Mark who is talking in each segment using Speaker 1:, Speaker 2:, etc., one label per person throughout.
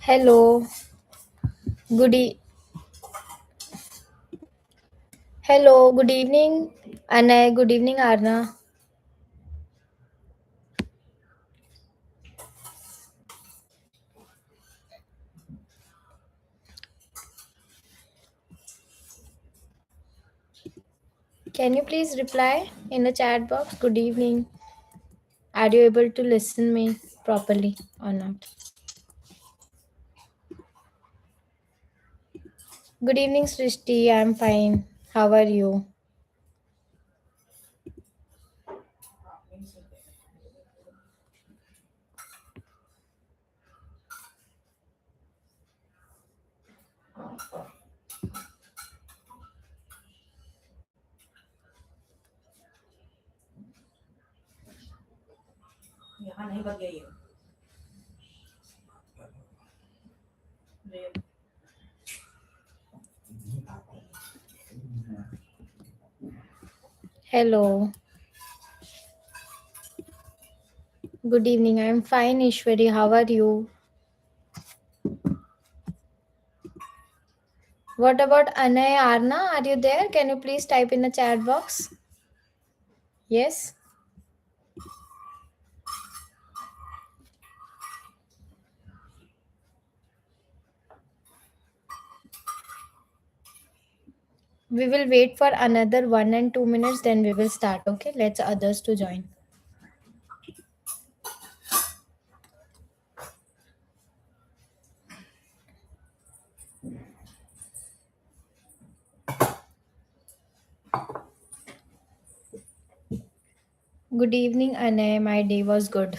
Speaker 1: Hello, good e- Hello, good evening, Anay. Good evening, Arna. Can you please reply in the chat box? Good evening. Are you able to listen me properly or not? Good evening, Srishti. I'm fine. How are you? Hello. Good evening. I'm fine, Ishwari. How are you? What about Anay, Arna? Are you there? Can you please type in the chat box? Yes. We will wait for another 1 and 2 minutes, then we will start. Okay. Let's others to join. Good evening, Anay. My day was good.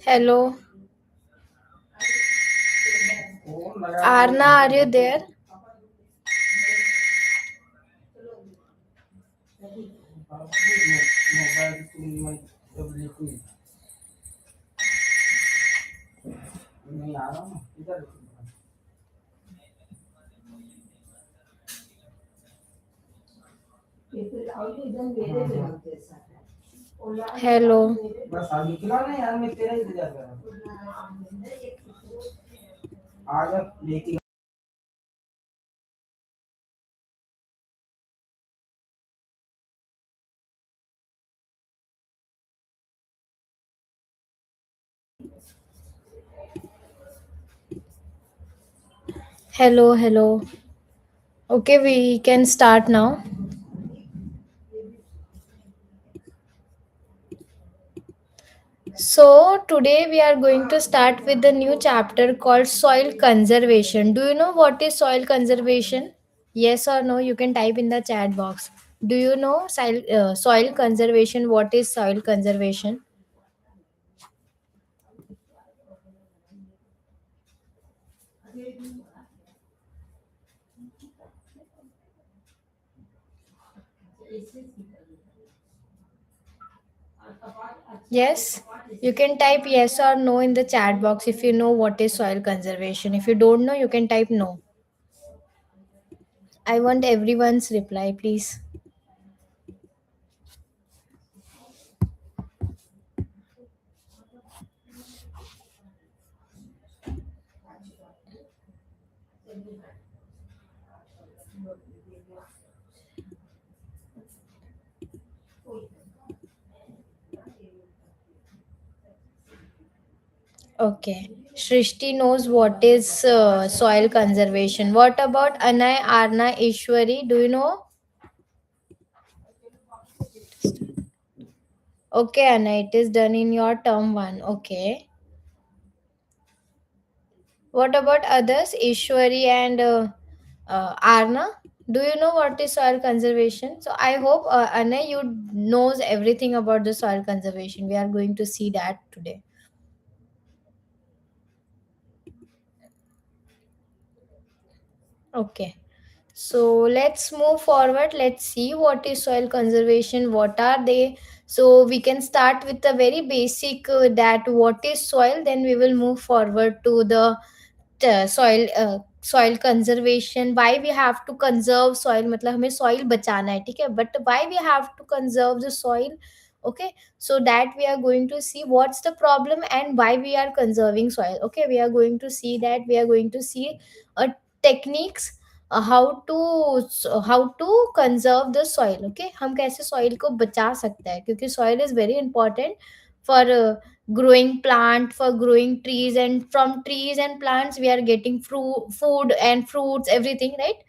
Speaker 1: Hello, Arna, are you there? Hello. Hello, hello. Okay, we can start now. So, today we are going to start with the new chapter called soil conservation. Do you know what is soil conservation? Yes or no? You can type in the chat box. Do you know soil conservation? What is soil conservation? Yes, you can type yes or no in the chat box if you know what is soil conservation. If you don't know, you can type no. I want everyone's reply, please. Okay. Shrishti knows what is soil conservation. What about Anay, Arna, Ishwari? Do you know? Okay, Anna, it is done in your term one. Okay. What about others? Ishwari and Arna? Do you know what is soil conservation? So I hope Anna, you knows everything about the soil conservation. We are going to see that today. Okay. So let's move forward. Let's see what is soil conservation. What are they? So we can start with the very basic that what is soil. Then we will move forward to the soil conservation. Why we have to conserve soil, मतलब हमें soil बचाना है, ठीक है, but why we have to conserve the soil. Okay, so that we are going to see what's the problem and why we are conserving soil. Okay, we are going to see that. We are going to see techniques, how to conserve the soil. Okay, हम कैसे soil को बचा सकते हैं, क्योंकि soil is very important for growing plant, for growing trees, and from trees and plants we are getting food and fruits, everything, right?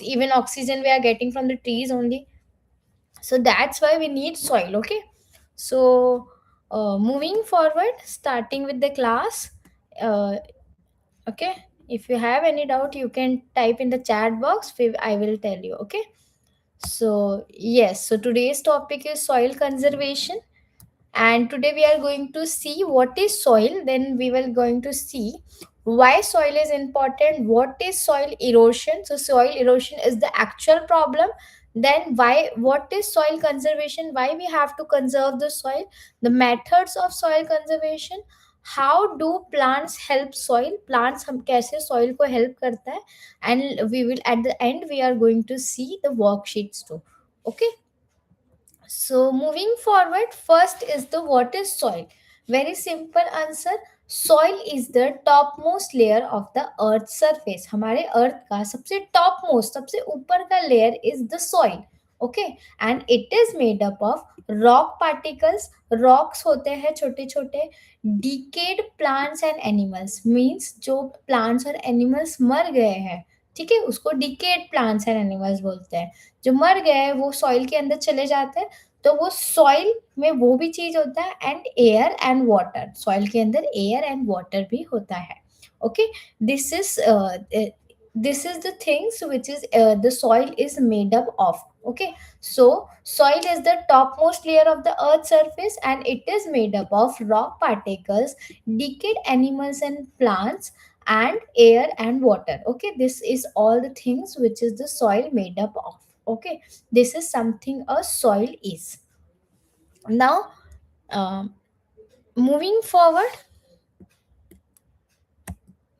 Speaker 1: Even oxygen we are getting from the trees only. So that's why we need soil. Okay, so moving forward, starting with the class. uh, okay, if you have any doubt you can type in the chat box. I will tell you. Okay, so yes, so today's topic is soil conservation, and today we are going to see what is soil. Then we will going to see why soil is important, what is soil erosion. So soil erosion is the actual problem. Then why, what is soil conservation, why we have to conserve the soil, the methods of soil conservation, how do plants help soil, plants हम कैसे soil को help करता है, and we will at the end we are going to see the worksheets too. Okay, so moving forward, first is the what is soil. Very simple answer. Soil is the topmost layer of the earth surface. हमारे earth का सबसे topmost, सबसे ऊपर का layer is the soil. Okay, and it is made up of rock particles. Rocks होते हैं छोटे छोटे. Decayed plants and animals means जो plants और animals मर गए हैं, ठीक है, उसको decayed plants and animals बोलते हैं. जो मर गए हैं वो सॉइल के अंदर चले जाते हैं. तो वो सॉइल में वो भी चीज होता है, and air and water, soil के अंदर एयर एंड वाटर भी होता है. Okay, this is this is the things which is the soil is made up of. Okay, so soil is the topmost layer of the earth's surface, and it is made up of rock particles, decayed animals and plants, and air and water. Okay, this is all the things which is the soil made up of. Okay, this is something a soil is. Now, um, moving forward,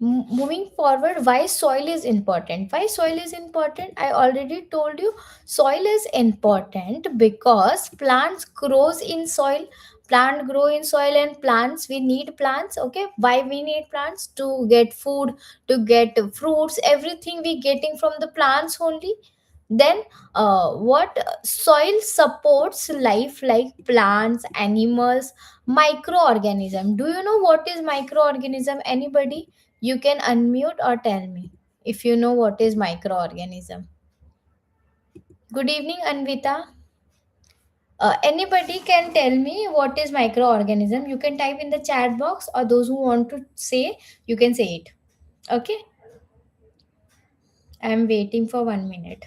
Speaker 1: moving forward, why soil is important, why soil is important, I already told you. Soil is important because plants grows in soil, plant grow in soil, and plants, we need plants. Okay, why we need plants? To get food, to get fruits, everything we getting from the plants only. Then what soil supports life like plants, animals, microorganism. Do you know what is microorganism, anybody? You can unmute or tell me if you know what is microorganism. Good evening, Anvita. Anybody can tell me what is microorganism. You can type in the chat box, or those who want to say, you can say it. Okay, I am waiting for 1 minute.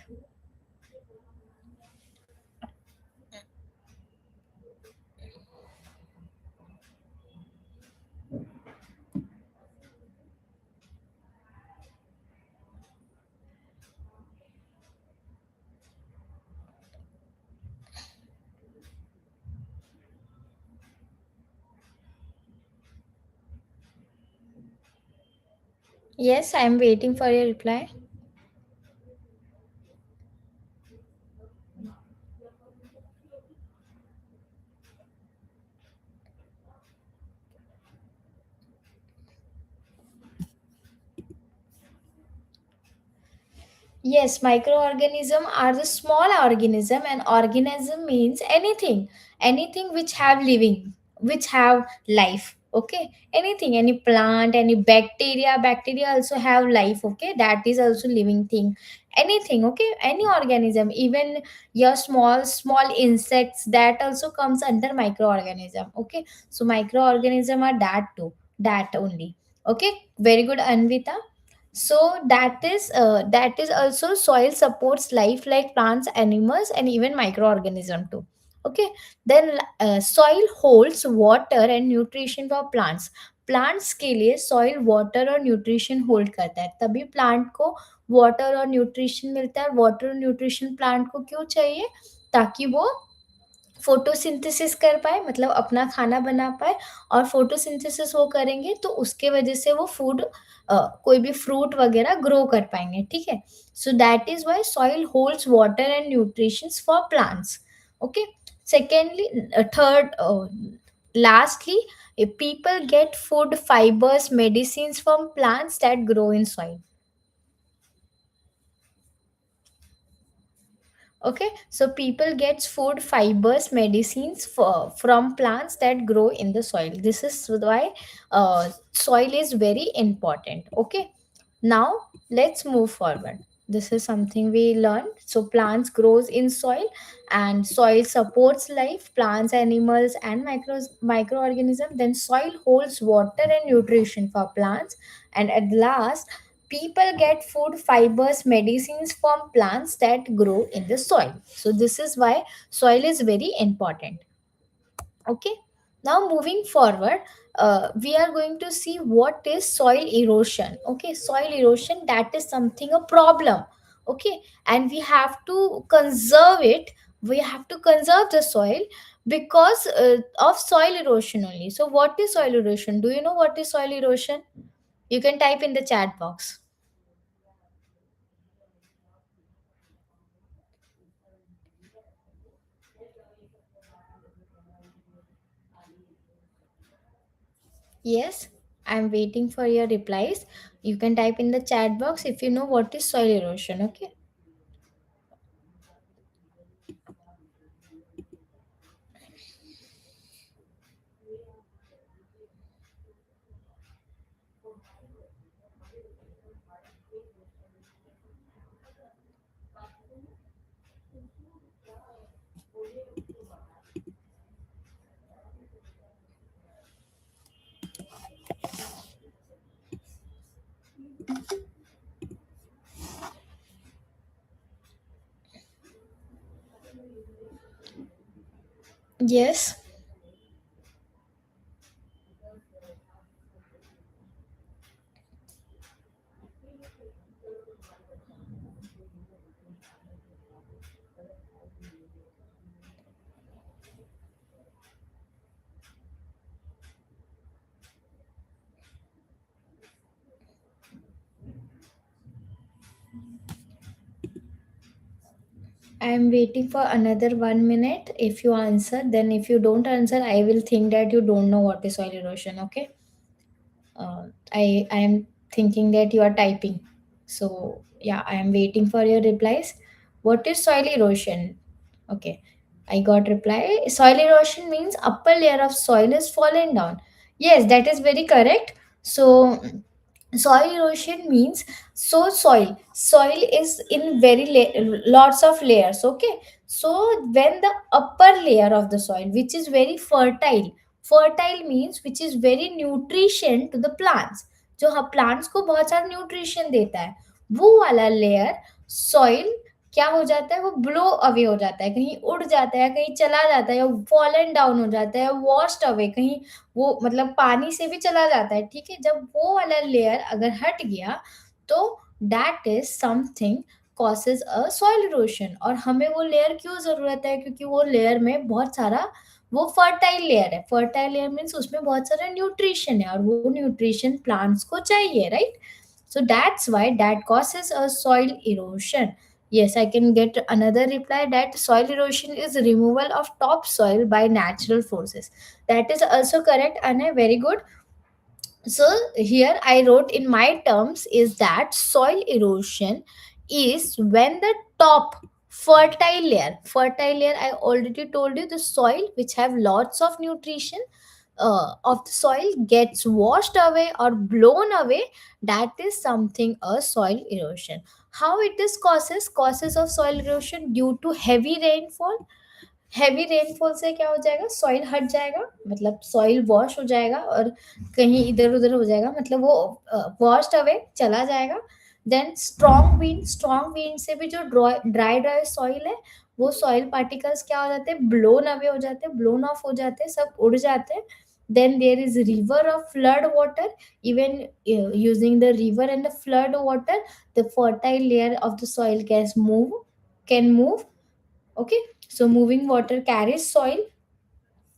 Speaker 1: Yes, I am waiting for your reply. Yes, microorganism are the small organism, and organism means anything, anything which have living, which have life. Okay, anything, any plant, any bacteria also have life. Okay, that is also living thing. Anything, okay, any organism, even your small insects, that also comes under microorganism. Okay, so microorganism are that too, that only. Okay, very good, Anvita. So that is also soil supports life like plants, animals, and even microorganism too. Okay, then soil holds water and nutrition for plants. Plants के लिए soil water और nutrition hold करता है, तभी plant को water और nutrition मिलता है. वाटर और न्यूट्रिशन प्लांट को क्यों चाहिए? ताकि वो फोटोसिंथेसिस कर पाए, मतलब अपना खाना बना पाए. और फोटोसिंथेसिस वो करेंगे तो उसके वजह से वो फूड, कोई भी फ्रूट वगैरह ग्रो कर पाएंगे. ठीक है, so that is why soil holds water and nutrition for plants. Okay, secondly, third, lastly, people get food, fibers, medicines from plants that grow in soil. Okay, so people gets food, fibers, medicines from plants that grow in the soil. This is why soil is very important. Okay, now let's move forward. This is something we learned. So plants grows in soil, and soil supports life, plants, animals, and microorganisms. Then soil holds water and nutrition for plants, and at last, people get food, fibers, medicines from plants that grow in the soil. So this is why soil is very important. Okay, now moving forward, we are going to see what is soil erosion. Okay, soil erosion, that is something a problem. Okay, and we have to conserve it. We have to conserve the soil because of soil erosion only. So what is soil erosion? Do you know what is soil erosion? You can type in the chat box. Yes, I'm waiting for your replies. You can type in the chat box if you know what is soil erosion. Okay. Yes, I'm waiting for another 1 minute. If you answer, then if you don't answer, I will think that you don't know what is soil erosion. Okay. I am thinking that you are typing. So yeah, I am waiting for your replies. What is soil erosion? Okay, I got reply. Soil erosion means upper layer of soil is falling down. Yes, that is very correct. So soil erosion means, so soil is in very lots of layers. Okay, so when the upper layer of the soil, which is very fertile means which is very nutrition to the plants, जो हाँ plants को बहुत सारा nutrition देता है, वो वाला layer soil क्या हो जाता है, वो ब्लो अवे हो जाता है, कहीं उड़ जाता है, कहीं चला जाता है, फॉलन डाउन हो जाता है, वॉश्ड अवे, कहीं वो मतलब पानी से भी चला जाता है. ठीक है, जब वो वाला लेयर अगर हट गया तो that is something causes a soil erosion. और हमें वो लेयर क्यों जरूरत है? क्योंकि वो लेयर में बहुत सारा, वो फर्टाइल लेयर है. फर्टाइल लेयर मीन्स उसमें बहुत सारा न्यूट्रिशन है, और वो न्यूट्रिशन प्लांट्स को चाहिए, right? So that's why that causes a soil erosion. Yes, I can get another reply that soil erosion is removal of topsoil by natural forces. That is also correct, and very good. So here I wrote in my terms is that soil erosion is when the top fertile layer, I already told you, the soil which have lots of nutrition, of the soil gets washed away or blown away, that is something a soil erosion. How it is causes of soil erosion? Due to heavy rainfall. Heavy rainfall से क्या हो जाएगा, soil हट जाएगा, मतलब soil wash हो जाएगा और कहीं इधर उधर हो जाएगा, मतलब वो वॉश्ड अवे चला जाएगा. देन स्ट्रॉन्ग विंड से भी जो ड्राई ड्राई सॉइल है, वो सॉइल पार्टिकल्स क्या हो जाते हैं, ब्लोन अवे हो जाते हैं, ब्लोन ऑफ हो जाते हैं, सब उड़ जाते हैं. Then there is river of flood water. Even using the river and the flood water, the fertile layer of the soil can move. Okay, so moving water carries soil.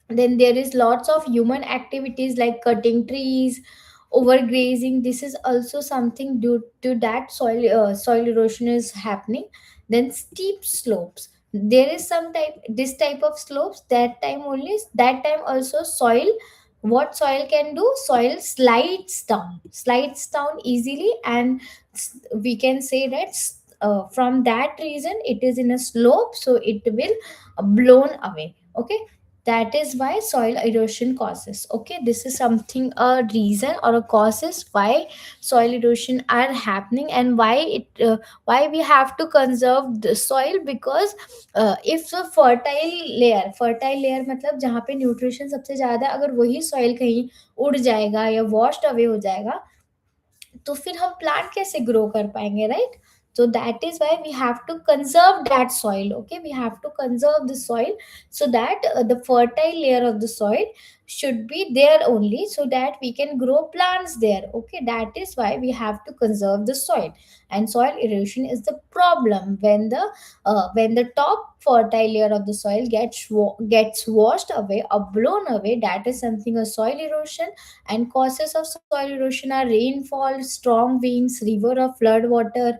Speaker 1: Then there is lots of human activities like cutting trees, overgrazing. This is also something due to that soil erosion is happening. Then steep slopes, there is some type, this type of slopes, that time also soil, what soil can do, soil slides down easily, and we can say that from that reason it is in a slope, so it will blown away. Okay, that is why soil erosion causes. Okay, this is something, a reason or a causes why soil erosion are happening, and why we have to conserve the soil. Because if the fertile layer मतलब जहाँ पे nutrition सबसे ज्यादा है, अगर वही soil कहीं उड़ जाएगा या वॉश्ड अवे हो जाएगा, तो फिर हम प्लांट कैसे ग्रो कर पाएंगे, right? So that is why we have to conserve that soil. Okay, we have to conserve the soil, so that the fertile layer of the soil should be there only, so that we can grow plants there. Okay, that is why we have to conserve the soil. And soil erosion is the problem when the top fertile layer of the soil gets washed away or blown away. That is something a soil erosion. And causes of soil erosion are rainfall, strong winds, river or flood water,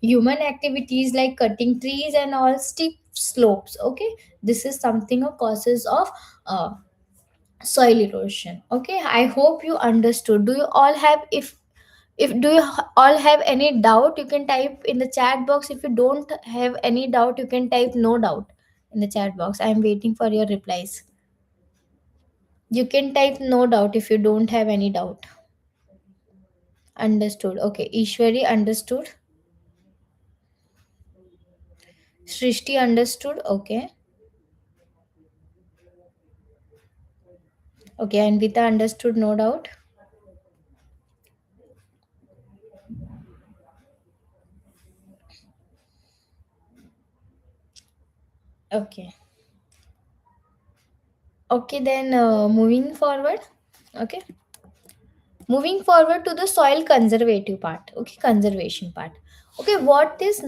Speaker 1: human activities like cutting trees and all, steep slopes. Okay, this is something of causes of soil erosion. Okay, I hope you understood. Do you all have, if do you all have any doubt, you can type in the chat box. If you don't have any doubt, you can type no doubt in the chat box. I am waiting for your replies. You can type no doubt if you don't have any doubt. Understood. Okay, Ishwari understood. Srishti understood. Okay. Okay, Anvita understood, no doubt. Okay. Okay, then moving forward. Okay. Moving forward to the soil conservative part. Okay, conservation part. Okay, what is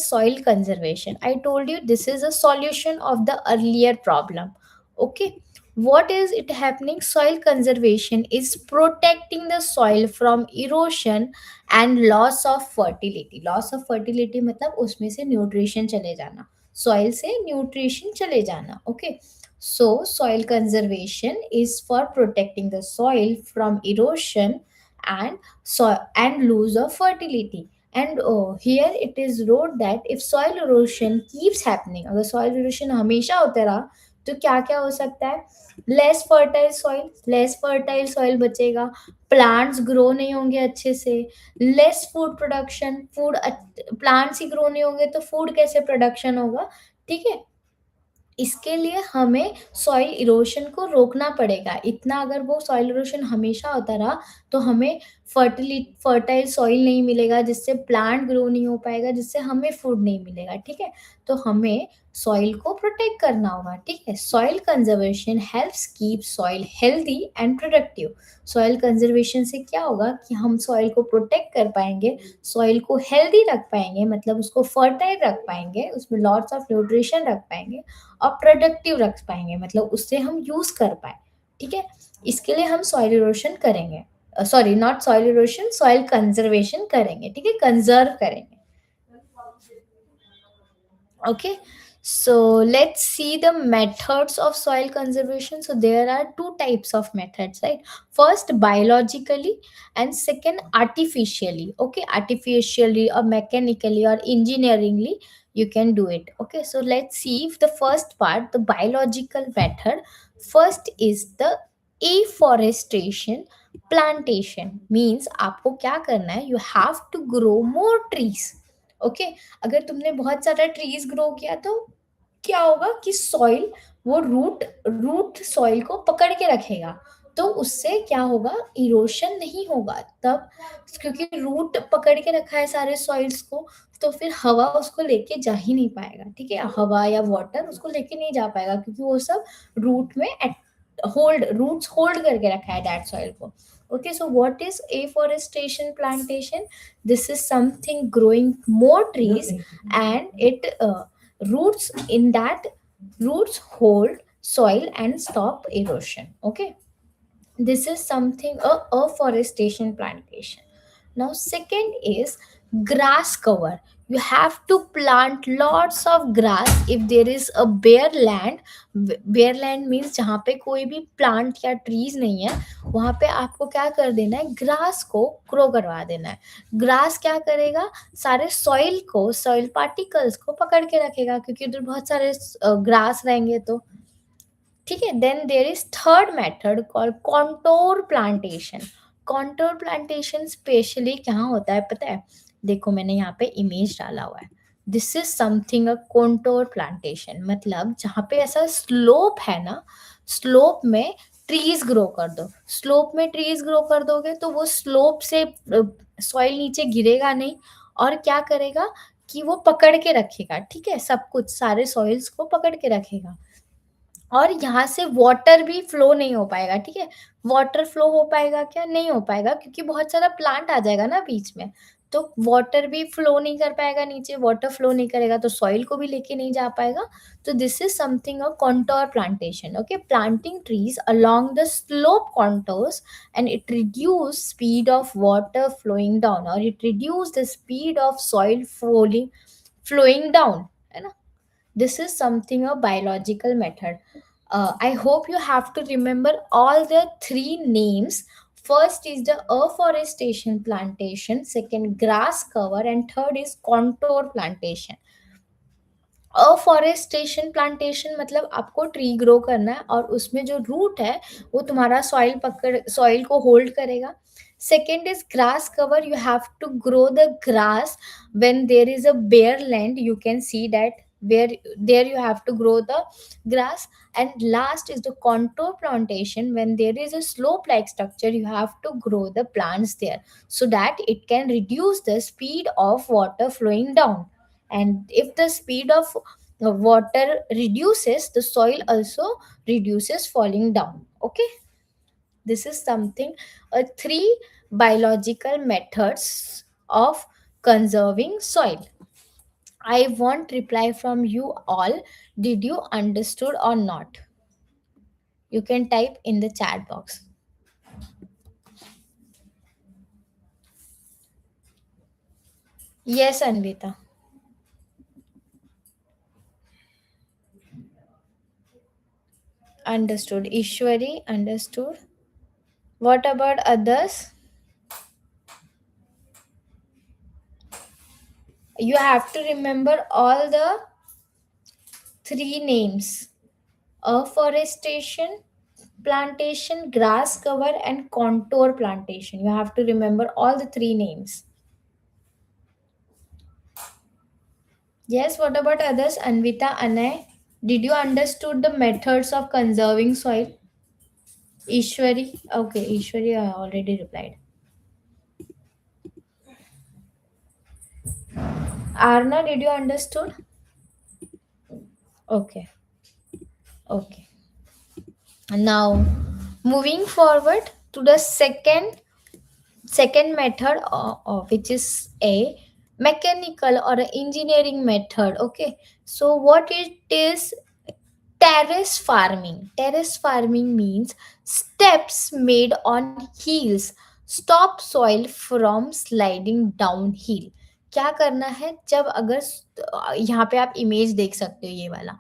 Speaker 1: soil conservation? I told you this is a solution of the earlier problem. Okay, what is it happening? Soil conservation is protecting the soil from erosion and loss of fertility. Loss of fertility मतलब उसमें से nutrition चले जाना, soil से nutrition चले जाना. Okay, so, soil conservation is for protecting the soil from erosion and lose of fertility. And here it is wrote that if soil erosion keeps happening, अगर soil erosion हमेशा होता रहा, तो क्या क्या हो सकता है? लेस फर्टाइल सॉइल बचेगा, प्लांट्स ग्रो नहीं होंगे अच्छे से, लेस फूड प्रोडक्शन, प्लांट्स ही ग्रो नहीं होंगे तो फूड कैसे प्रोडक्शन होगा? ठीक है, इसके लिए हमें सॉइल इरोशन को रोकना पड़ेगा. इतना अगर वो सॉइल इरोशन हमेशा होता रहा, तो हमें फर्टाइल सॉइल नहीं मिलेगा, जिससे प्लांट ग्रो नहीं हो पाएगा, जिससे हमें फूड नहीं मिलेगा. ठीक है, तो हमें सॉइल को प्रोटेक्ट करना होगा. ठीक है, soil conservation helps keep soil healthy and productive. Soil conservation से क्या होगा कि हम सॉइल को प्रोटेक्ट कर पाएंगे, सॉइल को हेल्दी रख पाएंगे, मतलब उसको फर्टाइल रख पाएंगे, उसमें लॉट्स ऑफ न्यूट्रिशन रख पाएंगे और प्रोडक्टिव रख पाएंगे, मतलब उससे हम यूज कर पाए. ठीक है, इसके लिए हम सॉइल इरोशन करेंगे, sorry not soil erosion, soil conservation करेंगे. ठीक है, कंजर्व करेंगे. Okay, so let's see the methods of soil conservation. So there are two types of methods, right? First, biologically, and second, artificially. Okay, artificially or mechanically or engineeringly you can do it. Okay, so let's see if the first part, the biological method. First is the afforestation plantation means आपको क्या करना है, you have to grow more trees. Okay, अगर तुमने बहुत सारा trees grow किया तो क्या होगा कि सॉइल, वो रूट सॉइल को पकड़ के रखेगा, तो उससे क्या होगा, इरोशन नहीं होगा तब, क्योंकि रूट पकड़ के रखा है सारे सॉइल्स को, तो फिर हवा उसको लेके जा ही नहीं पाएगा। ठीक है, हवा या वाटर उसको लेके नहीं जा पाएगा, क्योंकि वो सब रूट में होल्ड, रूट्स होल्ड करके रखा है दैट सॉइल को। Okay, so what is afforestation plantation? This is something growing more trees, and it roots in that, roots hold soil and stop erosion. Okay, this is something a afforestation plantation. Now second is grass cover. You have to plant lots of grass if there is a bare land. Bare land means जहाँ पे कोई भी plant या trees नहीं है, वहाँ पे आपको क्या कर देना है, ग्रास को ग्रो करवा देना है। ग्रास क्या करेगा, सारे सॉइल को, सॉइल पार्टिकल्स को पकड़ के रखेगा, क्योंकि उधर बहुत सारे ग्रास रहेंगे तो। ठीक है, then there is third method called contour plantation. Contour plantation specially कहाँ होता है पता है, देखो मैंने यहाँ पे इमेज डाला हुआ है, this is something a contour plantation, मतलब जहाँ पे ऐसा स्लोप है ना, स्लोप में ट्रीज ग्रो कर दो। स्लोप में ट्रीज ग्रो कर दोगे तो वो स्लोप से सॉइल नीचे गिरेगा नहीं, और क्या करेगा कि वो पकड़ के रखेगा। ठीक है, सब कुछ, सारे सॉइल्स को पकड़ के रखेगा, और यहाँ से वाटर भी फ्लो नहीं हो पाएगा। ठीक है, वाटर फ्लो हो पाएगा क्या, नहीं हो पाएगा, क्योंकि बहुत सारा प्लांट आ जाएगा ना बीच में, तो वाटर भी फ्लो नहीं कर पाएगा नीचे, वाटर फ्लो नहीं करेगा तो सॉइल को भी लेके नहीं जा पाएगा। तो this is something a contour plantation. Okay, planting trees along the slope contours and it reduce speed of water flowing down, और it reduce the speed of soil flowing down, है ना। This is something a biological method. I hope you have to remember all the three names. First is the afforestation plantation, second grass cover, and third is contour plantation. Afforestation plantation मतलब आपको tree grow करना है, और उसमें जो root है वो तुम्हारा सॉइल को होल्ड करेगा। Second is grass cover, you have to grow the grass when there is a bare land, you can see that where there you have to grow the grass. And last is the contour plantation, when there is a slope like structure, you have to grow the plants there, so that it can reduce the speed of water flowing down. And if the speed of water reduces, the soil also reduces falling down. Okay, this is something, three biological methods of conserving soil. I want reply from you all. Did you understood or not? You can type in the chat box. Yes, Anvita. Understood. Ishwari, understood. What about others? You have to remember all the three names: afforestation, plantation, grass cover, and contour plantation. You have to remember all the three names. Yes, what about others? Anvita, Anay, did you understood the methods of conserving soil? Ishwari, okay, Ishwari, I already replied. Arna, did you understood? Okay, okay. Now, moving forward to the second method, which is a mechanical or a engineering method. Okay, so what it is, terrace farming. Terrace farming means steps made on hills stop soil from sliding downhill. क्या करना है, जब अगर यहाँ पे आप image देख सकते हो, ये वाला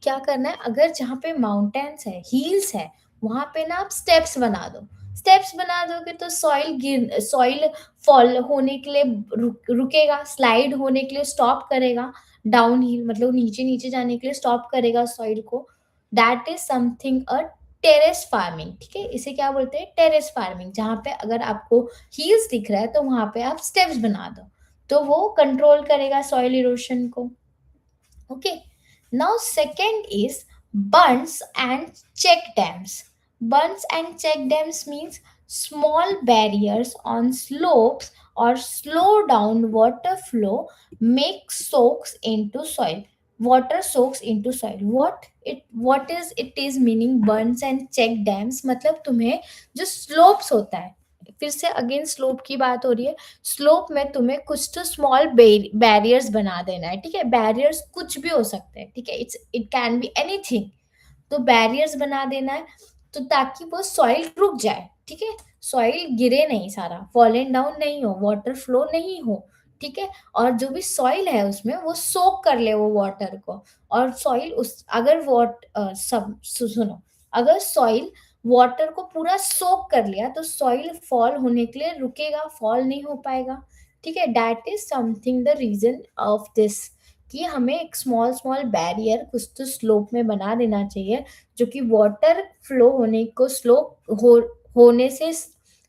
Speaker 1: क्या करना है, अगर जहाँ पे माउंटेन्स है, हिल्स है, वहां पे ना आप स्टेप्स बना दो। स्टेप्स बना दोगे तो सॉइल फॉल होने के लिए रुकेगा, स्लाइड होने के लिए स्टॉप करेगा, डाउन हिल मतलब नीचे नीचे जाने के लिए स्टॉप करेगा सॉइल को। That is something a terrace farming, ठीक है, इसे क्या बोलते हैं, टेरेस फार्मिंग, जहाँ पे अगर आपको हील्स दिख रहा है तो वहां पे आप स्टेप्स बना दो, तो वो कंट्रोल करेगा सॉइल इरोशन को. Okay. Now second is bunds and check dams. Bunds and check dams means small barriers on slopes or slow down water flow, make soaks into soil. Water soaks into soil. What is it is meaning bunds and check dams? मतलब तुम्हें जो slopes होता है, फिर से again slope की बात हो रही है, स्लोप में तुम्हें कुछ तो स्मॉल बैरियर्स बना देना है, ठीक है, बैरियर्स कुछ भी हो सकते हैं, ठीक है, इट कैन बी एनीथिंग. तो बैरियर्स बना देना है, तो ताकि वो सॉइल रुक जाए, ठीक है, सॉइल गिरे नहीं, सारा फॉलन डाउन नहीं हो, वाटर फ्लो नहीं हो, ठीक है, और जो भी सॉइल है उसमें वो सोक कर ले वो वाटर को. और सॉइल उस अगर सब सुनो, अगर सॉइल वाटर को पूरा सोक कर लिया तो सॉइल फॉल होने के लिए रुकेगा, फॉल नहीं हो पाएगा, ठीक है. That is something the reason of this, कि हमें एक स्मॉल स्मॉल बैरियर कुछ तो स्लोप में बना देना चाहिए, जो कि वाटर फ्लो होने को होने से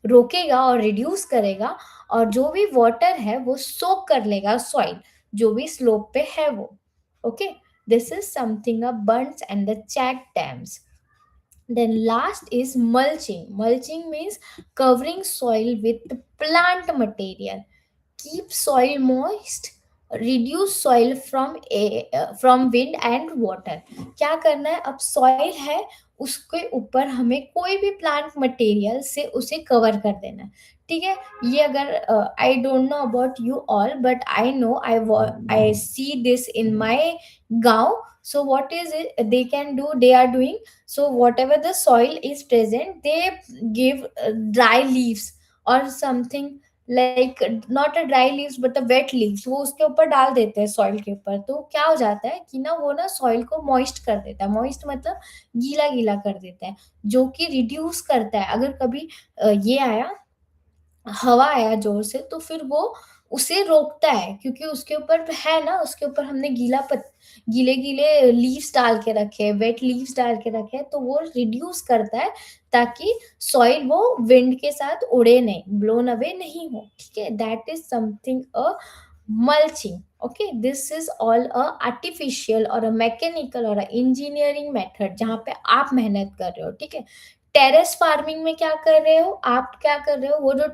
Speaker 1: रोकेगा और रिड्यूस करेगा, और जो भी वाटर है वो सोक कर लेगा सॉइल जो भी स्लोप पे है वो. Okay, this is something a bunds and the check dams. Then last is mulching. Mulching means covering soil with plant material. Keep soil moist, reduce soil from wind and water. क्या करना है, अब soil है उसके ऊपर हमें कोई भी प्लांट मटेरियल से उसे कवर कर देना है, ठीक है. ये अगर I don't know about you all, but I know I see this in my गांव. So what is it they can do, they are doing, so whatever the soil is present they give dry leaves or something, like not a dry leaves but a wet leaves, वो उसके ऊपर डाल देते हैं soil के ऊपर. तो क्या हो जाता है कि ना वो ना सॉइल को मॉइस्ट कर देता है, मॉइस्ट मतलब गीला गीला कर देता है, जो कि रिड्यूस करता है. अगर कभी ये आया, हवा आया जोर से, तो फिर वो उसे रोकता है, क्योंकि उसके ऊपर है ना, उसके ऊपर हमने गीले गीले लीव्स डाल के रखे, वेट लीव्स डाल के रखे, तो वो रिड्यूस करता है, ताकि सॉइल वो विंड के साथ उड़े नहीं, ब्लोन अवे नहीं हो, ठीक है. That is something a mulching. Okay, this is all a artificial और a mechanical और a engineering method जहाँ पे आप मेहनत कर रहे हो, ठीक है. टेरेस फार्मिंग में क्या कर रहे हो आप, क्या कर रहे हो, वो जो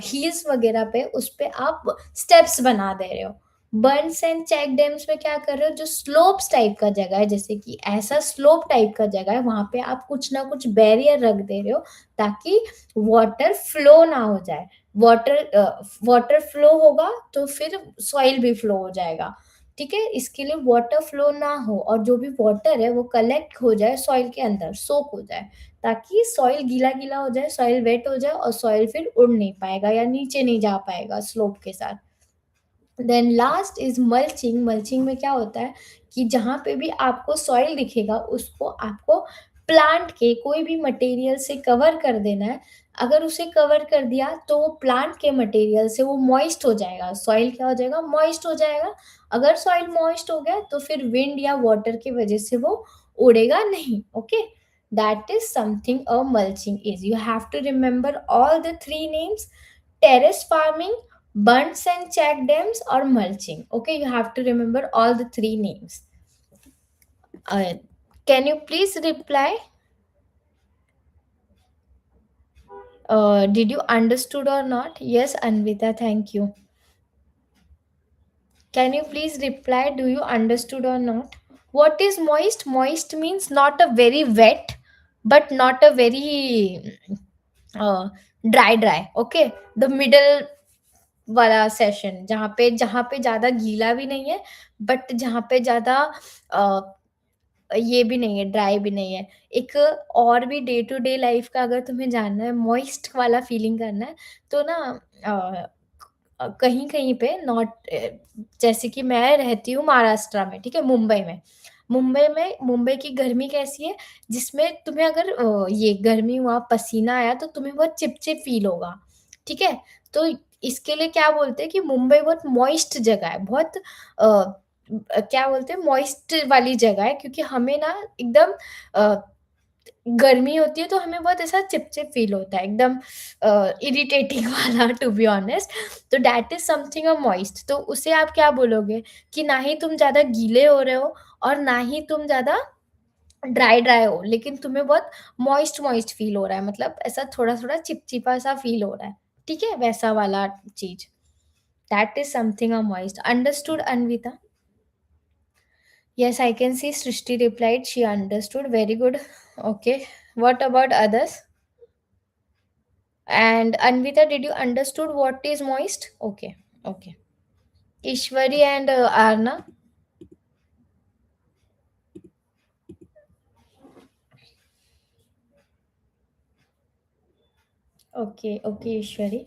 Speaker 1: हील्स वगैरह पे उस पे आप स्टेप्स बना दे रहे हो. बर्न्स एंड चेक डैम्स में क्या कर रहे हो, जो स्लोप्स टाइप का जगह है, जैसे कि ऐसा स्लोप टाइप का जगह है, वहां पे आप कुछ ना कुछ बैरियर रख दे रहे हो, ताकि वाटर फ्लो ना हो जाए. वाटर फ्लो होगा तो फिर सॉइल भी फ्लो हो जाएगा, ठीक है. इसके लिए वाटर फ्लो ना हो और जो भी वाटर है वो कलेक्ट हो जाए सॉइल के अंदर, सोक हो जाए, ताकि सॉइल गीला गीला हो जाए, सॉइल वेट हो जाए, और सॉइल फिर उड़ नहीं पाएगा या नीचे नहीं जा पाएगा स्लोप के साथ. Then last is mulching. Mulching में क्या होता है कि जहाँ पे भी आपको सॉइल दिखेगा उसको आपको प्लांट के कोई भी मटेरियल से कवर कर देना है. अगर उसे कवर कर दिया तो वो प्लांट के मटेरियल से वो मॉइस्ट हो जाएगा, सॉइल क्या हो जाएगा, मॉइस्ट हो जाएगा. अगर सॉइल मॉइस्ट हो गया तो फिर विंड या वाटर की वजह से वो उड़ेगा नहीं. Okay, that is something a mulching is. You have to remember all the three names: terrace farming, bunds and check dams, or mulching. Okay, you have to remember all the three names. uh, can you please reply, did you understood or not? Yes, Anvita, thank you. Can you please reply, do you understood or not? What is moist? Moist means not a very wet but not a very dry. Okay, the middle वाला session, जहाँ पे ज्यादा गीला भी नहीं है, but जहाँ पे ज्यादा ये भी नहीं है, ड्राई भी नहीं है. एक और भी डे टू डे लाइफ का अगर तुम्हें जानना है, मॉइस्ट वाला फीलिंग करना है, तो ना कहीं कहीं पे नॉट, जैसे कि मैं रहती हूँ महाराष्ट्र में, ठीक है, मुंबई की गर्मी कैसी है, जिसमें तुम्हें अगर ये गर्मी हुआ, पसीना आया, तो तुम्हें बहुत चिपचिप फील होगा, ठीक है. तो इसके लिए क्या बोलते हैं कि मुंबई बहुत मॉइस्ट जगह है, बहुत क्या बोलते हैं, मॉइस्ट वाली जगह है, क्योंकि हमें ना एकदम गर्मी होती है तो हमें बहुत ऐसा चिपचिप फील होता है, एकदम इरिटेटिंग वाला, टू बी ऑनेस्ट। तो that is something a moist. तो उसे आप क्या बोलोगे कि ना ही तुम ज्यादा गीले हो रहे हो और ना ही तुम ज्यादा ड्राई ड्राई हो, लेकिन तुम्हें बहुत मॉइस्ट मॉइस्ट फील हो रहा है, मतलब ऐसा थोड़ा थोड़ा चिपचिपा सा फील हो रहा है, ठीक है, वैसा वाला चीज। That is something a moist. Understood Anvita? Yes, I can see Srishti replied she understood. Very good. Okay. What about others? And Anvita, did you understood what is moist? Okay. Okay. Ishwari and Arna. Okay. Okay, Ishwari.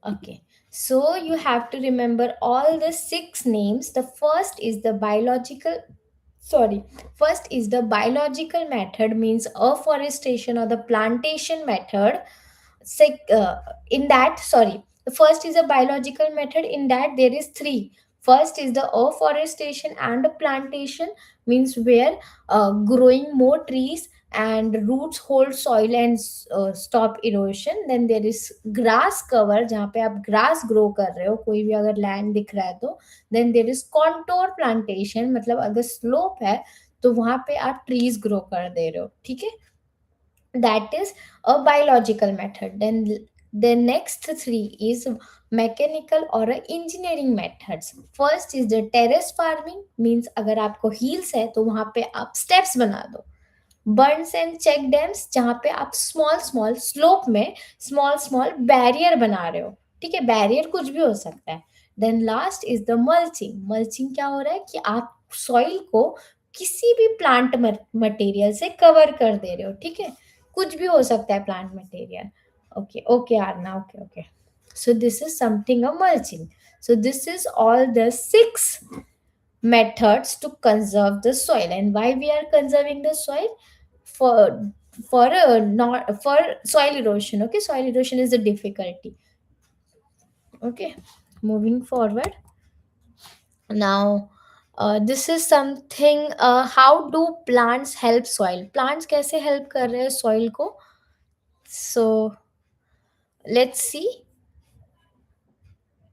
Speaker 1: Okay. So you have to remember all the six names. The first is the biological, sorry, first is the biological method, means afforestation or the plantation method. In that, sorry, the first is a biological method. In that there is three. First is the afforestation and plantation, means where growing more trees and roots hold soil and stop erosion. Then there is grass cover, जहाँ पे आप grass grow कर रहे हो, कोई भी अगर land दिख रहा है तो. Then there is contour plantation, मतलब अगर slope है तो वहां पे आप trees grow कर दे रहे हो, ठीक है. That is a biological method. Then the next three is mechanical or a engineering methods. First is the terrace farming, means अगर आपको hills है तो वहां पे आप steps बना दो. बर्न्स एंड चेक डैम्स, जहाँ पे आप स्मॉल स्मॉल स्लोप में स्मॉल स्मॉल बैरियर बना रहे हो, ठीक है, बैरियर कुछ भी हो सकता है. Then last is the mulching. Mulching क्या हो रहा है कि आप सॉइल को किसी भी प्लांट मटेरियल से कवर कर दे रहे हो, ठीक है, कुछ भी हो सकता है plant material. Okay okay Aarna, okay okay. So this is something a mulching. So this is all the six methods to conserve the soil. And why we are conserving the soil? For not for soil erosion. Okay, soil erosion is a difficulty. Okay, moving forward now. This is something, how do plants help soil? Plants कैसे help कर रहे हैं soil को? So let's see.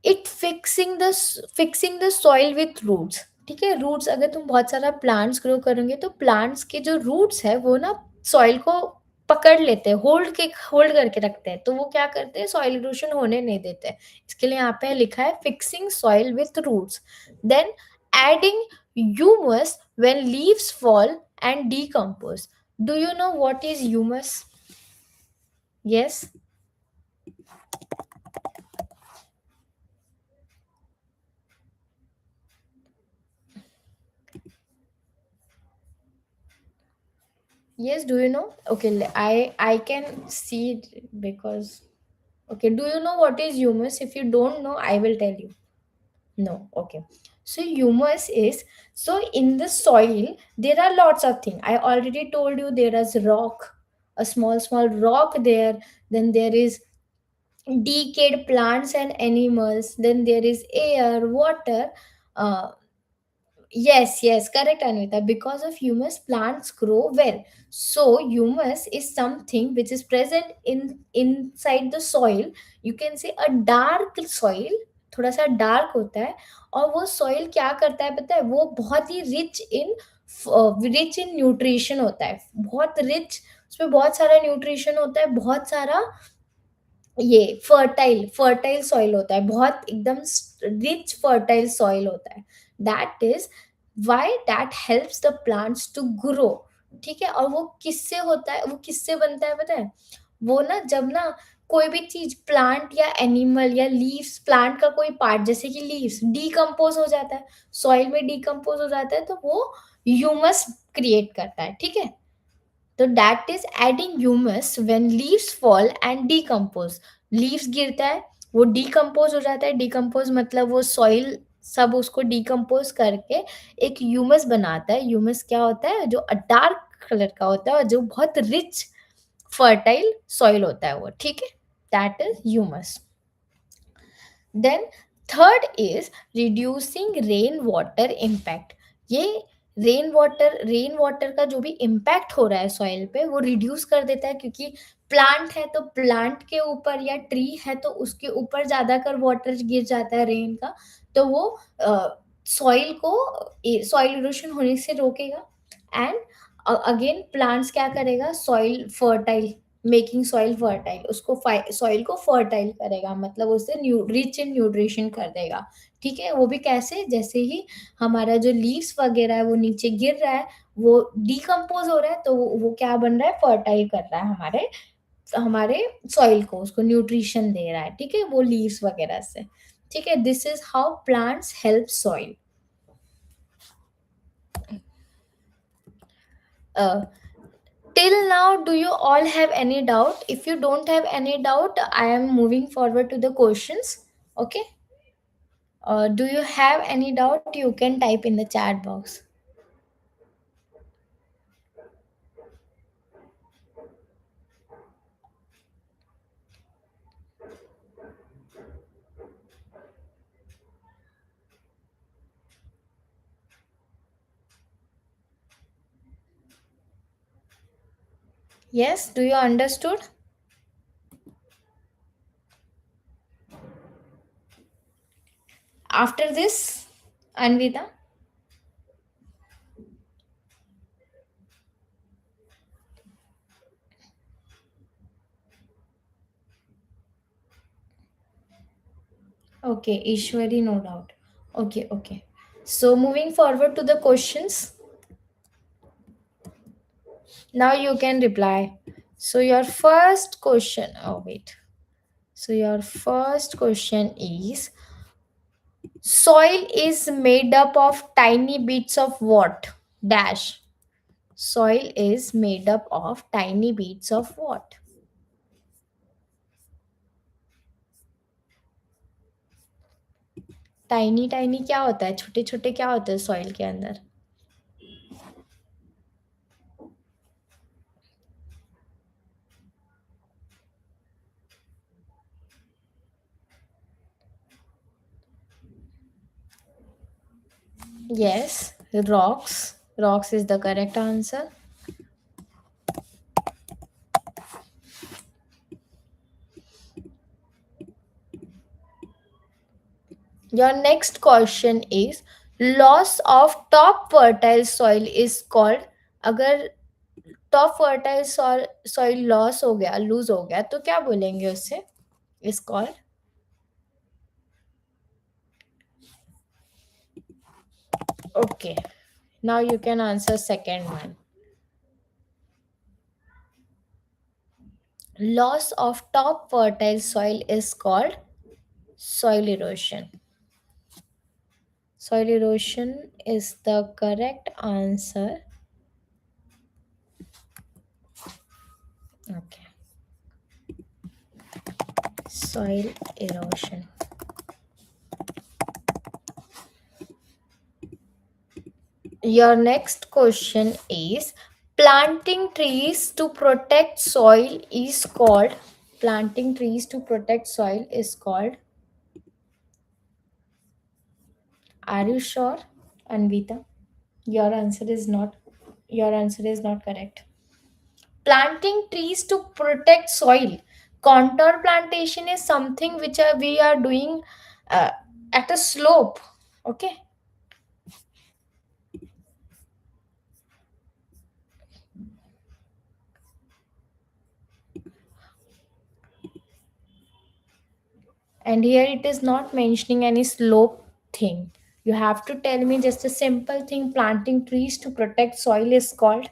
Speaker 1: It fixing the soil with roots, ठीक है. Roots, अगर तुम बहुत सारा प्लांट्स ग्रो करोगे तो प्लांट्स के जो रूट्स है वो ना सॉइल को पकड़ लेते हैं, होल्ड करके रखते हैं, तो वो क्या करते हैं, सॉइल इरोशन होने नहीं देते हैं. इसके लिए यहाँ पे लिखा है fixing soil with roots. Then adding humus when leaves fall and decompose. Do you know what is humus? Yes. Yes, do you know? Okay, I can see it because, okay, do you know what is humus? If you don't know, I will tell you. No, okay. So humus is, so in the soil there are lots of things. I already told you there is rock, a small rock there. Then there is decayed plants and animals. Then there is air, water. Uh, Yes, yes, correct, Anvita. Because of humus, plants grow well. So humus is something which is present in inside the soil. You can say a dark soil, थोड़ा सा dark होता है. और वो soil क्या करता है पता है, वो बहुत ही रिच इन न्यूट्रिशन होता है, बहुत रिच. उसमें बहुत सारा न्यूट्रिशन होता है, बहुत सारा ये फर्टाइल फर्टाइल सॉइल होता है, बहुत एकदम रिच फर्टाइल सॉइल होता है. That is why that helps the plants to grow, ठीक है. और वो किससे होता है, वो किससे बनता है पता है, वो ना जब ना कोई भी चीज प्लांट या एनिमल या लीव्स, प्लांट का कोई पार्ट जैसे कि लीव्स डीकम्पोज हो जाता है, सॉइल में डीकम्पोज हो जाता है, तो वो ह्यूमस क्रिएट करता है, ठीक है. तो that is adding humus when leaves fall and decompose. Leaves गिरता है, वो डीकम्पोज हो जाता है. डीकम्पोज मतलब वो सॉइल सब उसको डीकम्पोज करके एक ह्यूमस बनाता है. ह्यूमस क्या होता है, जो डार्क कलर का होता है और जो बहुत रिच फर्टाइल सॉइल होता है वो, ठीक है. That is humus. Then third is reducing rain water impact. ये रेन वाटर का जो भी इम्पैक्ट हो रहा है सॉइल पे वो रिड्यूस कर देता है, क्योंकि प्लांट है तो प्लांट के ऊपर, या ट्री है तो उसके ऊपर ज्यादा कर वाटर गिर जाता है रेन का, तो वो सॉइल को, सॉइल इरोशन होने से रोकेगा। एंड अगेन प्लांट्स क्या करेगा, soil fertile, making soil fertile, उसको सॉइल को फर्टाइल करेगा, मतलब उसे रिच इन न्यूट्रिशन कर देगा। ठीक है, वो भी कैसे, जैसे ही हमारा जो लीव्स वगैरह है वो नीचे गिर रहा है, वो डिकम्पोज हो रहा है, तो वो क्या बन रहा है, फर्टाइल कर रहा है हमारे हमारे सॉइल को, उसको न्यूट्रिशन दे रहा है। ठीक है, वो लीव्स वगैरह से। ठीक है, this is how plants help soil. Till now, do you all have any doubt? If you don't have any doubt, I am moving forward to the questions. Okay. Do you have any doubt? You can type in the chat box. Yes, do you understood? After this, Anvita? Okay, Ishwari, no doubt. Okay, okay. So moving forward to the questions. Now you can reply. So your first question, oh wait. So your first question is, soil is made up of tiny bits of what? Dash. Soil is made up of tiny bits of what? Tiny tiny क्या होता है, छोटे छोटे क्या होते हैं soil के अंदर? Yes, rocks. Rocks is the correct answer. Your next question is, loss of top fertile soil is called, अगर टॉप फर्टाइल सॉइल लॉस हो गया, लूज हो गया, तो क्या बोलेंगे उससे? Is called, okay, now you can answer second one. Loss of top fertile soil is called soil erosion. Soil erosion is the correct answer. Okay. Soil erosion. Your next question is, planting trees to protect soil is called, planting trees to protect soil is called, are you sure, Anvita? Your answer is not, your answer is not correct. Planting trees to protect soil. Contour plantation is something which we are doing uh, at a slope. Okay. And here it is not mentioning any slope thing. You have to tell me just a simple thing. Planting trees to protect soil is called.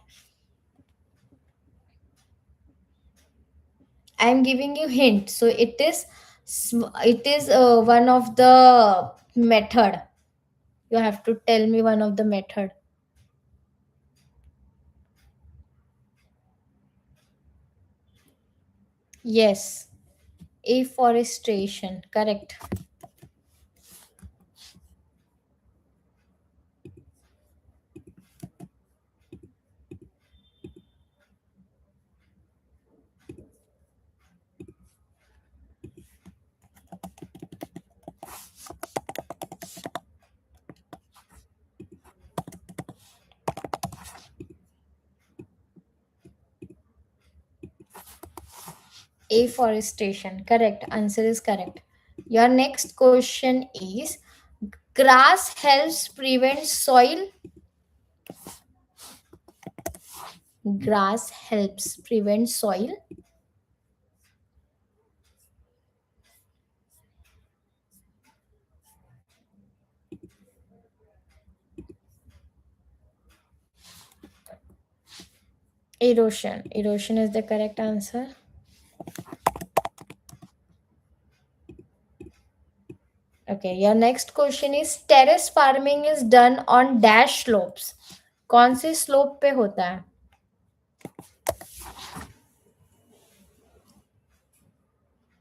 Speaker 1: I am giving you hint. So it is one of the method. You have to tell me one of the method. Yes, afforestation. Correct. Afforestation. Correct. Answer is correct. Your next question is, grass helps prevent soil. Grass helps prevent soil erosion. Erosion is the correct answer. Okay, your next question is, terrace farming is done on dash slopes. कौन सी slope पे होता है?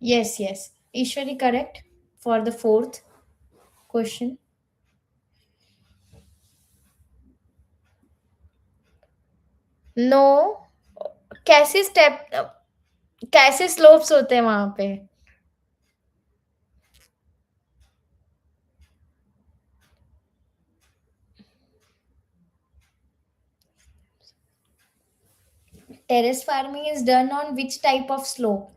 Speaker 1: Yes, yes. Ishwari, correct for the fourth question. No. कैसे step, कैसे slopes होते हैं वहां पे? Terrace farming is done on which type of slope?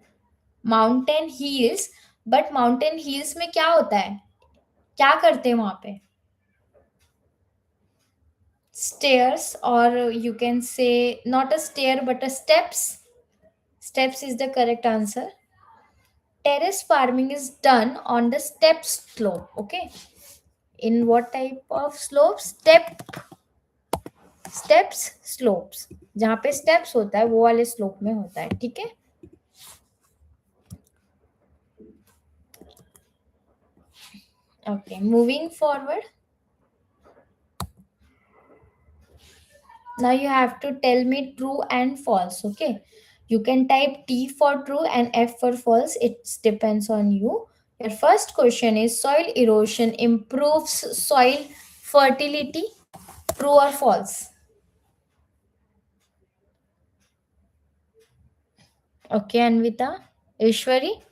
Speaker 1: Mountain hills. But mountain hills में क्या होता है, क्या करते हैं वहां पे? Stairs, or you can say not a stair but a steps. Steps is the correct answer. Terrace farming is done on the step slope. Okay, in what type of slope? Steps slopes. जहाँ पे steps होता है वो वाले slope में होता है. ठीक है. Okay, moving forward. Now you have to tell me true and false. Okay, you can type T for true and F for false. It depends on you. Your first question is, soil erosion improves soil fertility. True or false? Okay, Anvita. Ishwari?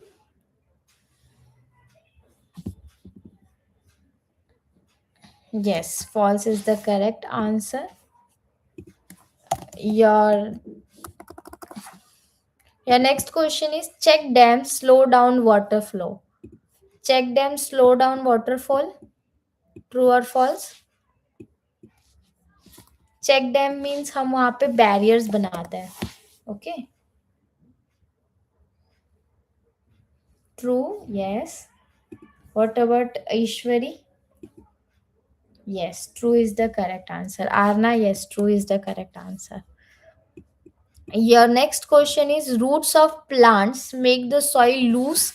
Speaker 1: Yes, false is the correct answer. Your your next question is, check dams slow down water flow. Check dams slow down waterfall. True or false? Check dam means हम वहां पे barriers बनाते हैं. Okay, true. Yes. What about Ishwari? Yes, true is the correct answer. Aarna? Yes, true is the correct answer. Your next question is, roots of plants make the soil loose.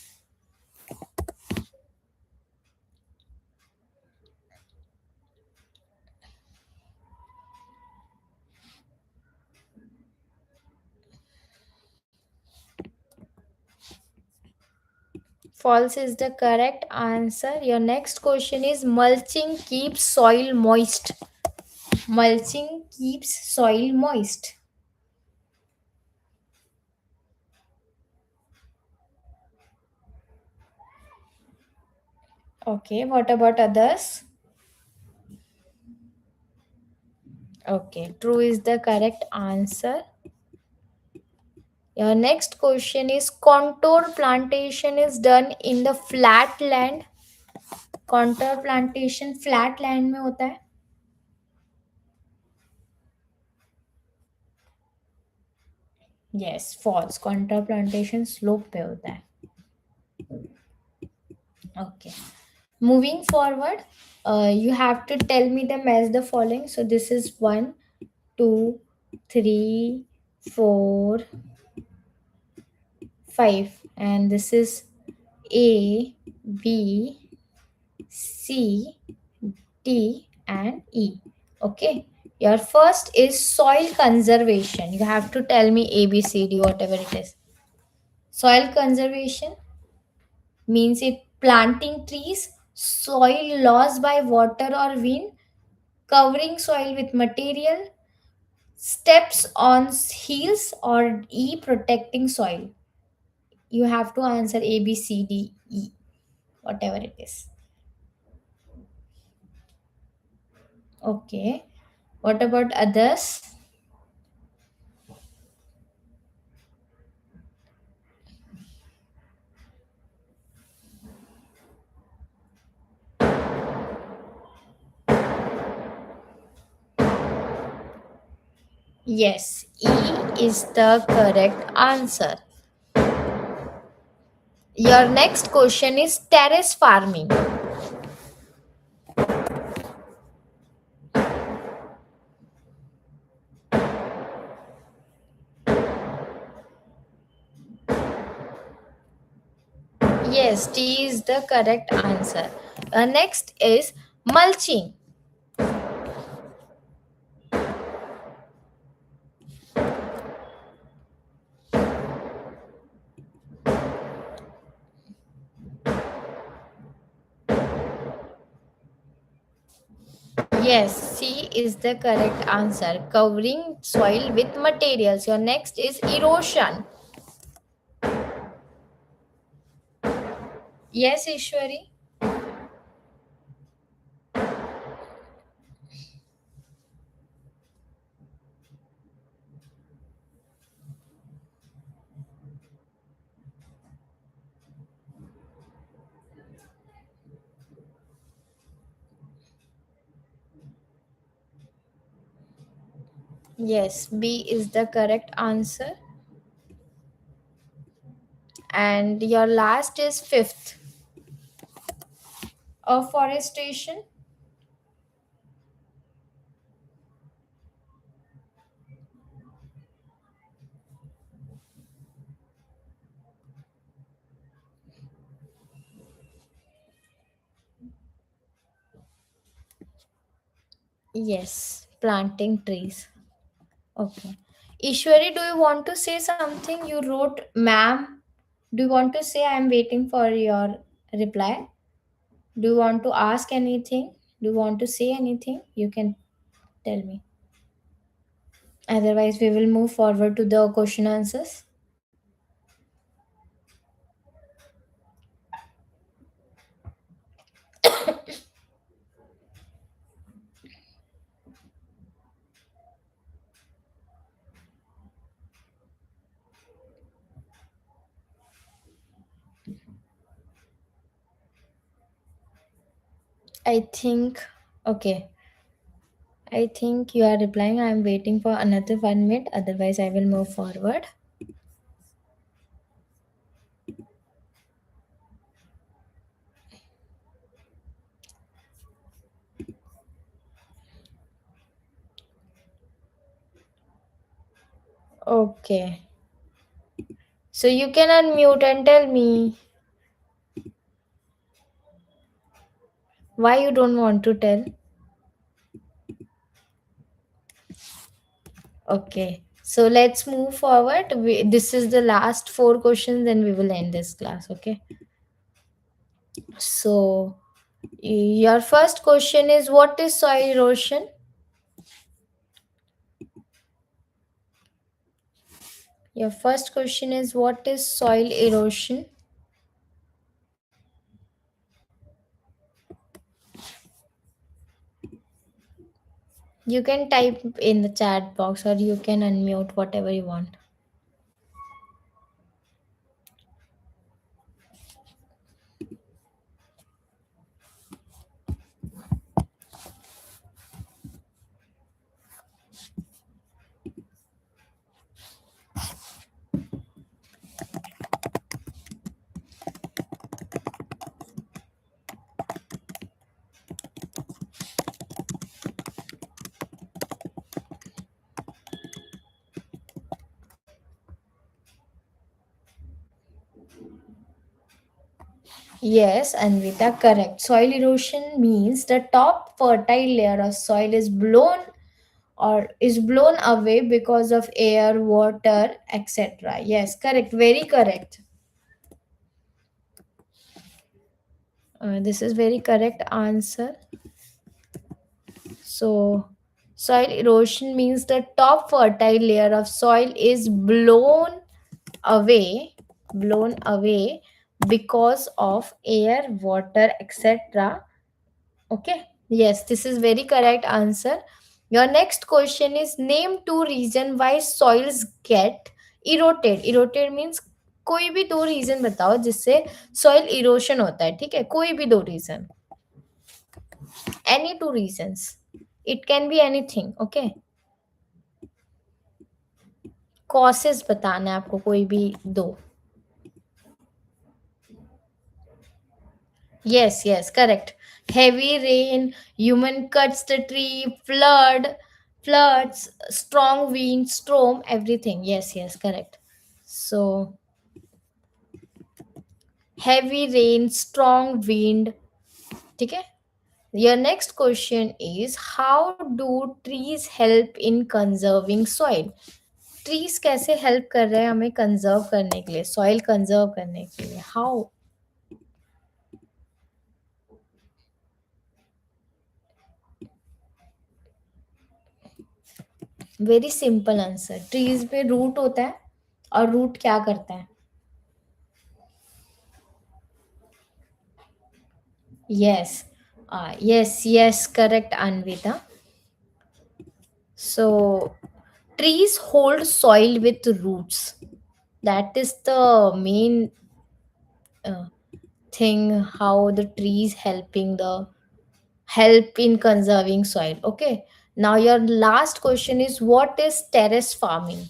Speaker 1: False is the correct answer. Your next question is, mulching keeps soil moist. Mulching keeps soil moist. Okay, what about others? Okay, true is the correct answer. Your next question is, contour plantation is done in the flat land. Contour plantation flat land में होता है. Yes, false. Contour plantation slope पे होता है. Okay. Moving forward, you have to tell me them as the following. So this is 1, 2, 3, 4, 5, and this is A, B, C, D, and E. Okay. Your first is soil conservation. You have to tell me A, B, C, D, whatever it is. Soil conservation means it planting trees, soil loss by water or wind, covering soil with material, steps on hills, or E, protecting soil. You have to answer A, B, C, D, E, whatever it is. Okay. What about others? Yes, E is the correct answer. Your next question is terrace farming. Yes, T is the correct answer. Next is mulching. Yes, C is the correct answer. Covering soil with materials. Your next is erosion. Yes, Ishwari. Yes, B is the correct answer. And your last is fifth. Afforestation. Yes, planting trees. Okay. Ishwari, do you want to say something? You wrote, ma'am. Do you want to say I'm waiting for your reply? Do you want to ask anything? Do you want to say anything? You can tell me. Otherwise, we will move forward to the question answers. I think, okay. I think you are replying. I'm waiting for another 1 minute. Otherwise, I will move forward. Okay. So you can unmute and tell me why you don't want to tell. Okay. So let's move forward. This is the last four questions, then we will end this class. Okay. So your first question is, what is soil erosion? Your first question is, what is soil erosion? You can type in the chat box or you can unmute, whatever you want. Yes, Anvita, correct. Soil erosion means the top fertile layer of soil is blown away because of air, water, etc. Yes, correct. Very correct. This is very correct answer. So, soil erosion means the top fertile layer of soil is away, blown away because of air, water, etc. Okay. Yes, this is very correct answer. Your next question is, name two reason why soils get eroded. Eroded means कोई भी दो reason बताओ जिससे soil erosion होता है. ठीक है, कोई भी दो reason. Any two reasons. It can be anything. Okay. Causes बताना है आपको, कोई भी दो. Yes, yes, correct. Heavy rain, human cuts the tree, floods, strong wind, storm, everything. Yes, yes, correct. So, heavy rain, strong wind. Okay. Your next question is, how do trees help in conserving soil? Trees कैसे help कर रहे हैं हमें conserve करने के लिए, soil conserve करने के लिए? How? Very simple answer. Trees पे रूट होता है, और रूट क्या करता है? Yes, yes yes, correct Anvita. So trees hold soil with roots. That is the main uh, thing, how the trees help in conserving soil. Okay, now your last question is, what is terrace farming?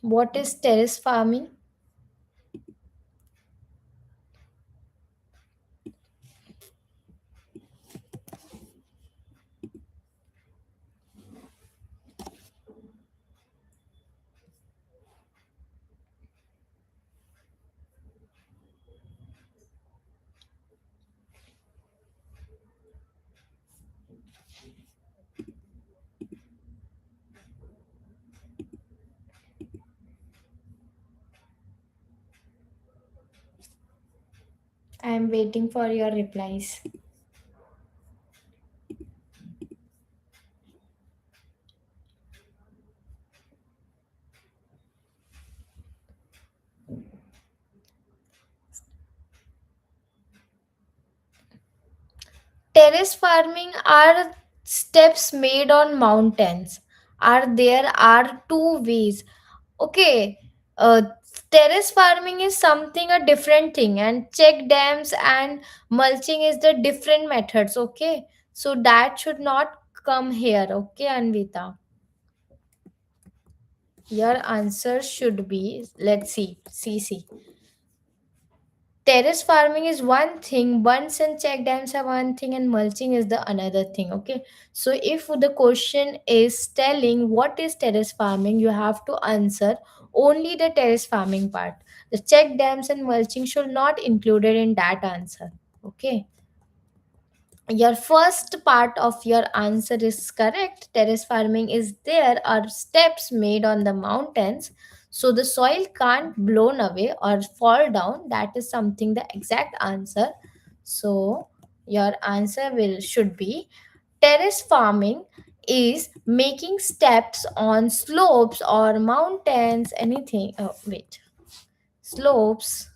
Speaker 1: What is terrace farming? I am waiting for your replies. Terrace farming are steps made on mountains. Are there are two ways. Okay, uh, terrace farming is something a different thing, and check dams and mulching is the different methods. Okay, so that should not come here. Okay, Anvita, your answer should be, let's see. Terrace farming is one thing, bunds and check dams are one thing, and mulching is the another thing. Okay, so if the question is telling what is terrace farming, you have to answer only the terrace farming part. The check dams and mulching should not included in that answer. Okay, your first part of your answer is correct. Terrace farming is, there are steps made on the mountains so the soil can't blown away or fall down. That is something the exact answer. So your answer will should be, terrace farming is making steps on slopes or mountains, anything. Oh, wait, slopes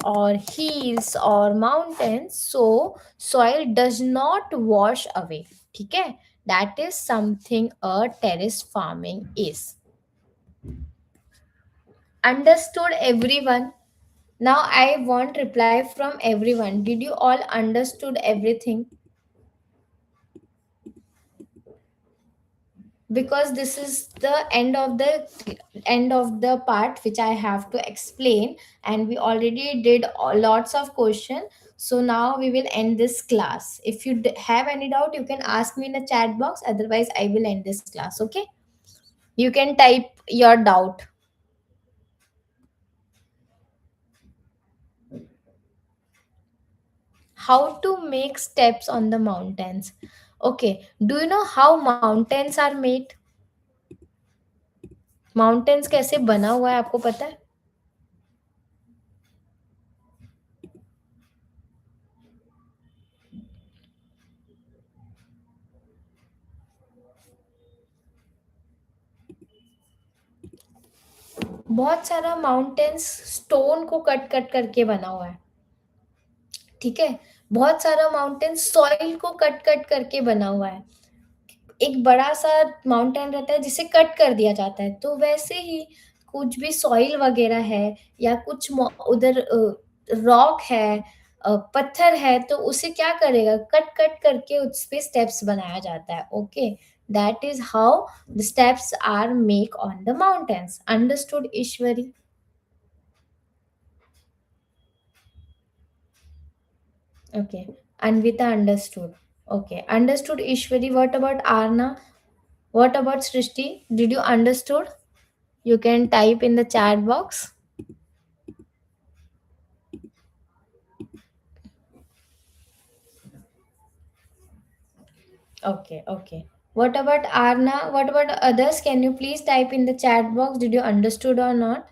Speaker 1: or hills or mountains, so soil does not wash away. ठीक है, that is something a terrace farming is. Understood everyone? Now I want reply from everyone. Did you all understood everything? Because this is the end of the part which I have to explain, and we already did lots of questions. So now we will end this class. If you have any doubt, you can ask me in the chat box, otherwise I will end this class. Okay, you can type your doubt. How to make steps on the mountains? Okay, do you know how mountains are made? Mountains कैसे बना हुआ है आपको पता है? बहुत सारा mountains stone को कट कट करके बना हुआ है. ठीक है, बहुत सारा माउंटेन सॉइल को कट कट करके बना हुआ है. एक बड़ा सा माउंटेन रहता है जिसे कट कर दिया जाता है, तो वैसे ही कुछ भी सॉइल वगैरह है या कुछ उधर रॉक है, पत्थर है तो उसे क्या करेगा, कट कट करके उस पे स्टेप्स बनाया जाता है. Okay, that is how the steps are make on the mountains. Understood Ishwari? Okay, Anvita understood. Okay, understood Ishwari. What about Arna? What about Srishti? Did you understood? You can type in the chat box. Okay, okay. What about Arna? What about others? Can you please type in the chat box? Did you understood or not?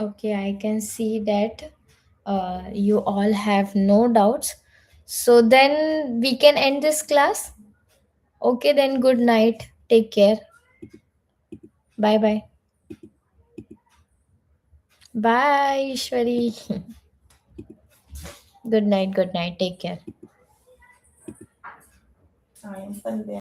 Speaker 1: Okay, I can see that you all have no doubts. So then we can end this class. Okay, then good night. Take care. Bye bye. Bye, Ishwari. Good night. Good night. Take care.